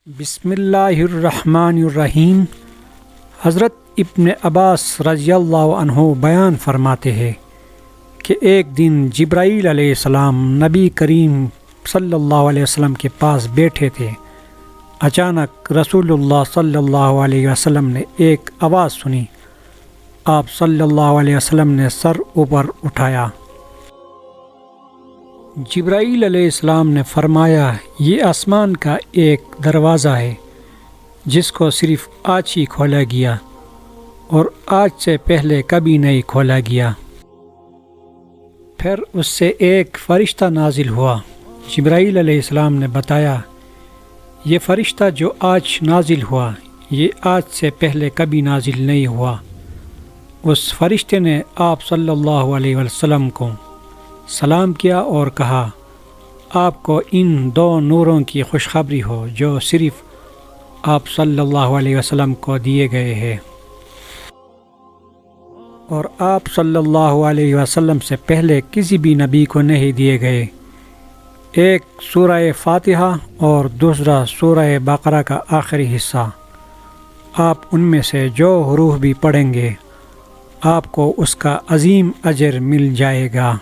بسم اللہ الرحمن الرحیم۔ حضرت ابن عباس رضی اللہ عنہ بیان فرماتے ہیں کہ ایک دن جبرائیل علیہ السلام نبی کریم صلی اللہ علیہ وسلم کے پاس بیٹھے تھے۔ اچانک رسول اللہ صلی اللہ علیہ وسلم نے ایک آواز سنی۔ آپ صلی اللہ علیہ وسلم نے سر اوپر اٹھایا۔ جبرائیل علیہ السلام نے فرمایا، یہ آسمان کا ایک دروازہ ہے جس کو صرف آج ہی کھولا گیا اور آج سے پہلے کبھی نہیں کھولا گیا۔ پھر اس سے ایک فرشتہ نازل ہوا۔ جبرائیل علیہ السلام نے بتایا، یہ فرشتہ جو آج نازل ہوا یہ آج سے پہلے کبھی نازل نہیں ہوا۔ اس فرشتے نے آپ صلی اللہ علیہ وسلم کو سلام کیا اور کہا، آپ کو ان دو نوروں کی خوشخبری ہو جو صرف آپ صلی اللہ علیہ وسلم کو دیے گئے ہیں اور آپ صلی اللہ علیہ وسلم سے پہلے کسی بھی نبی کو نہیں دیے گئے۔ ایک سورہ فاتحہ اور دوسرا سورہ بقرہ کا آخری حصہ۔ آپ ان میں سے جو حروف بھی پڑھیں گے آپ کو اس کا عظیم اجر مل جائے گا۔